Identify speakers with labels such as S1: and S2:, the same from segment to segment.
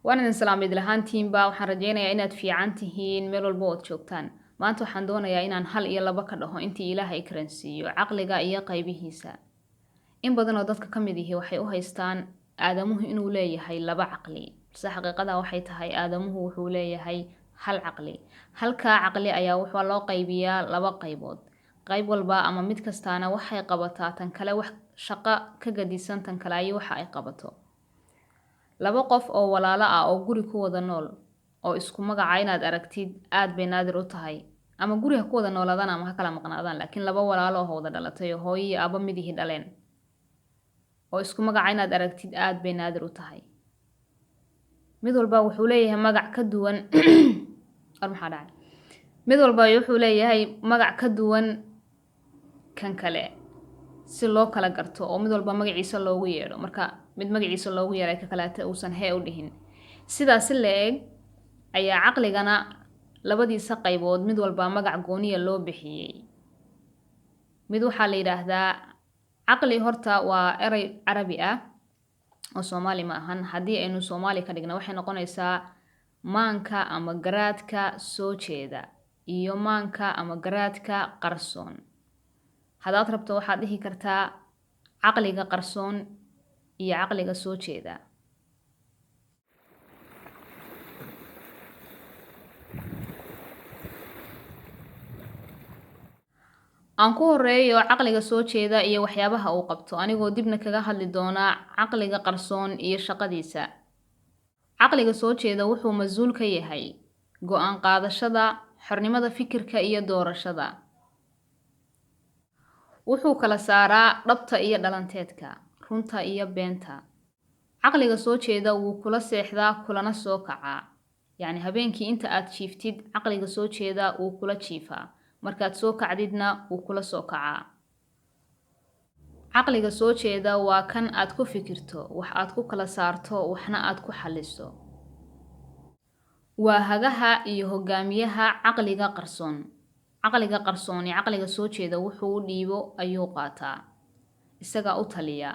S1: Waan idin salaamay lahaantiinba waxaan rajeynayaa inaad fiican tihiin meel walba oo joogtaan. Maanta waxaan doonayaa inaan hal iyo laba ka dhaho intii Ilaahay karansiiyo caqliga iyo qaybihiisa. In badan oo dadka ka mid yihiin waxay u haystaan aadamuhu inuu leeyahay laba caqli. Balse xaqiiqada waxay tahay aadamuhu wuxuu leeyahay hal caqli. Halka caqli ayaa wuxuu loo qaybiyaa laba qaybood. Qayb walba ama mid kastaana waxay qabataa tan kale wax shaqo ka gadisan tan kale ay waxa ay qabato. Laba qof oo walaalo ah oo guri ku wada nool oo isku magaca inaad aragtid aad bay naadir u tahay ama guriga ku wada noolaadaan ama ha kala maqnaadaan laakiin laba walaalo oo wada dhalatay oo hooyo iyo aabba mid yihiin dhaleen oo isku magaca inaad aragtid aad bay naadir u tahay mid walba wuxuu leeyahay magac ka duwan maxaa dhacay mid walba wuxuu leeyahay magac ka duwan kan kale si loo kala garto oo mid walba magaciisa loogu yeero marka mid magaciisa loogu yeeray ka kale uusan hee u dhihin sidaas leeg ayaa caqligana labadiisa qaybood mid walba magac gooniya loo bixiyay mid waxa la yiraahdaa caqli horta waa eray Carabi ah oo Soomaali ma ahan hadii aynu Soomaali ka dhigno waxay noqonaysaa maanka ama garaadka soo jeeda iyo maanka ama garaadka qarsoon hadaad rabto waxaad dhihi kartaa caqliga qarsoon iyo caqliga soo jeeda aan ku horeeyo caqliga soo jeeda iyo waxyaabaha uu qabto anigoo dibna kaga hadli doona caqliga qarsoon iyo shaqadiisa caqliga soo jeeda wuxuu masuul ka yahay go'aan qaadashada xornimada fikirka iyo doorashada wuxuu kala saaraa dhabta iyo dhalanteedka runta iyo beenta caqliga soo jeeda wuu kula seexdaa kulana soo kacaa yani habeenkii inta aad jiiftid caqliga soo jeeda wuu kula jiifaa markaad soo kacdidna wuu kula soo kacaa caqliga soo jeeda waa kan aad ku fikirto wax aad ku kala saarto waxna aad ku xaliso waa hagaha iyo hogaamiyaha caqliga qarsoon caqliga qarsoon iyo caqliga soo jeeda wuxuu u dhiibo ayuu qaataa isaga u taliya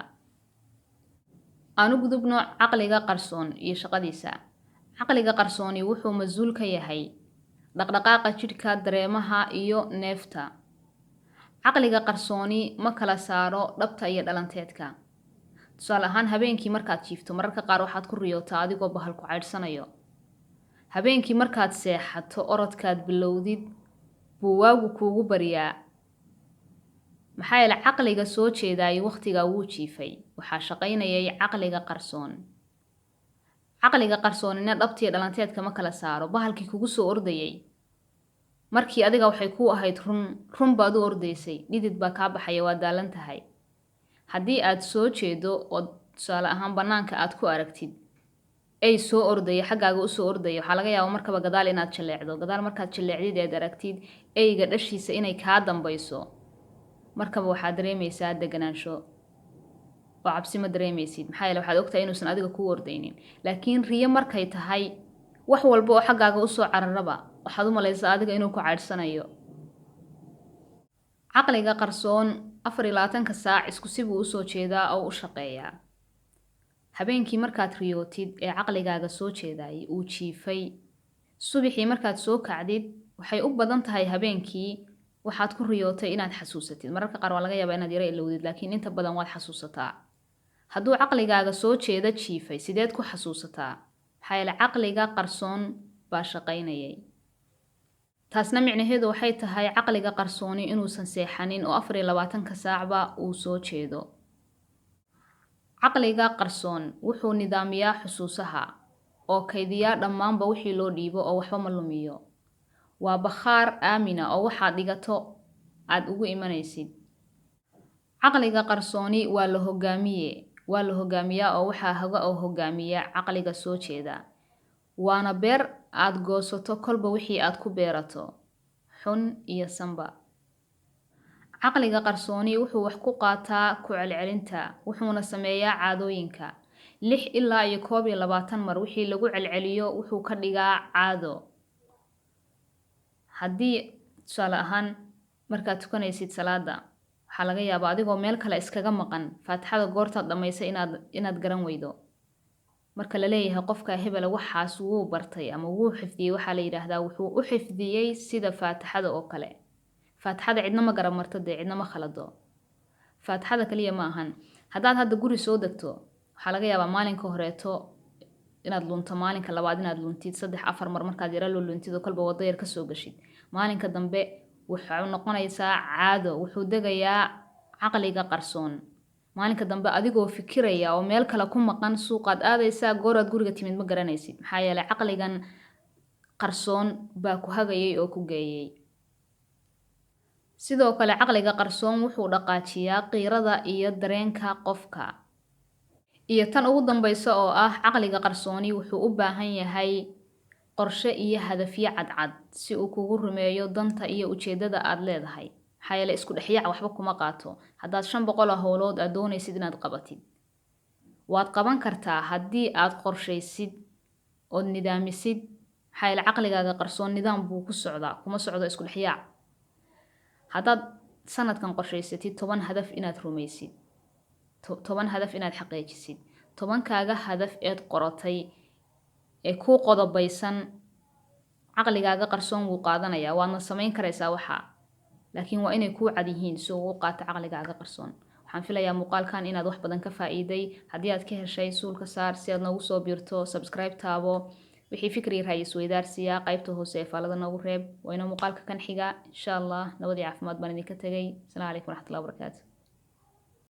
S1: aanu gudubno caqliga qarsoon iyo shaqadiisa caqliga qarsooni wuxuu masuul ka yahay dhaqdhaqaaqa jidhka dareemaha iyo neefta caqliga qarsooni ma kala saaro dhabta iyo dhalanteedka tusaale ahaan habeenkii markaad jiifto mararka qaar waxaad ku riyootaa adigoo bahal ku ceydsanayo habeenkii markaad seexato orodkaad bilowdid buu waagu kuugu bariyaa maxaa yeelay caqliga soo jeeday waqtiga wuu jiifay waxaa shaqaynayay caqliga qarsoon caqliga qarsoonina dhabta iyo dhalanteedka ma kala saaro bahalkii kugu soo ordayay markii adiga waxay ku ahayd run baad u ordaysay dhidid baa ka baxaya waa daalan tahay haddii aad soo jeedo oo tusaale ahaan banaanka aad ku aragtid ay soo ordaya xaggaaga u soo ordaya waxaa laga yaabaa markaba gadaal inaad jaleecdo gadaal markaad jaleecdid aad aragtid eyga dhashiisa inay kaa dambayso markaba waxaad dareemaysaa deganaansho oo cabsi ma dareemaysid maxaa yeelay waxaad ogtahay inuusan adiga ku ordaynin laakiin riyo markay tahay wax walba oo xaggaaga u soo cararaba waxaad u malaysaa adiga inuu ku ceydsanayo caqliga qarsoon 24 saac isku si buu u soo jeedaa oo u shaqeeyaa habeenkii markaad riyootid ee caqligaaga soo jeeday uu jiifay subaxii markaad soo kacdid waxay u badan tahay habeenkii waxaad ku riyootay inaad xasuusatid mararka qaar waa laga yaabaa inaad yara ilowdid laakiin inta badan waad xasuusataa hadduu caqligaaga soo jeeda jiifay sideed ku xasuusataa maxaa yeelay caqliga qarsoon baa shaqaynayay taasna micnaheedu waxay tahay caqliga qarsooni inuusan seexanin oo 24 saacba uu soo jeedo caqliga qarsoon wuxuu nidaamiyaa xusuusaha oo kaydiyaa dhammaanba wixii loo dhiibo oo waxba ma lumiyo waa bakhaar aamina oo waxaad dhigato aad ugu imanaysid caqliga qarsooni waa la hogaamiyaa oo waxaa haga oo hogaamiya caqliga soo jeeda waana beer aad goosato kolba wixii aad ku beerato xun iyo sanba caqliga qarsooni wuxuu wax ku qaataa ku celcelinta wuxuuna sameeyaa caadooyinka 6 ilaa 21 mar wixii lagu celceliyo wuxuu ka dhigaa caado haddii tusaale ahaan markaad tukanaysid salaada waxaa laga yaabaa adigoo meel kale iskaga maqan faatixada goortaad dhamaysay inaad garan weydo marka la leeyahay qofka hebel waxaas wuu bartay ama wuu xifdiyey waxaa la yidhaahdaa wuxuu u xifdiyey sida faatixada oo kale. faatixada cidna ma garab marto dee cidna ma khalado. faatixada kaliya ma ahan. haddaad hadda guri soo degto waxaa laga yaabaa maalinka horeeto inaad lunto, maalinka labaad inaad luntid 3-4 mar markaad yara luntid oo kalba wada yar ka soo gashid. maalinka dambe wuxuu noqonaysaa caado, wuxuu degayaa caqliga qarsoon. maalinka dambe adigoo fikiraya oo meel kale ku maqan suuqaad aadaysaa, gooraad guriga timid ma garanaysid, maxaa yeelay caqligan qarsoon baa ku hagayay oo ku geeyay. sidoo kale caqliga qarsoon wuxuu dhaqaajiyaa qiirada iyo dareenka qofka. iyo tan ugu dambaysa oo ah caqliga qarsooni wuxuu u baahan yahay qorshe iyo hadafyo cadcad si uu kugu rumeeyo danta iyo ujeedada aad leedahay. maxaa yeelay isku dhexyaac waxba kuma qaato. haddaad 500 howlood aad doonaysid inaad qabatid, waad qaban kartaa haddii aad qorshaysid oo nidaamisid. maxaa yeelay caqligaaga qarsoon nidaam buu ku socdaa, kuma socdo isku dhexyaac. haddaad sanadkan qorshaysatid 10 hadaf inaad rumaysid, 10 hadaf inaad xaqiijisid, 10kaaga hadaf eed qoratay ee ku qodobaysan, caqligaaga qarsoon wuu qaadanayaa, waadna samayn karaysaa waxa. laakiin waa inay ku cad yihiin si uu u qaato caqligaaga qarsoon. waxaan filayaa muuqaalkan inaad wax badan ka faa'iiday. haddii aad ka heshay suulka saar si aad noogu soo biirto, subscribe taabo. wixii fikri raay isweydaarsiya qaybta hoose ee faalada noogu reeb. wayna muuqaalka kan xiga insha Allah. nabad iyo caafimaad baan idinka tagay. Assalaamu calaykum waraxmatullaahi wabarakaatuh.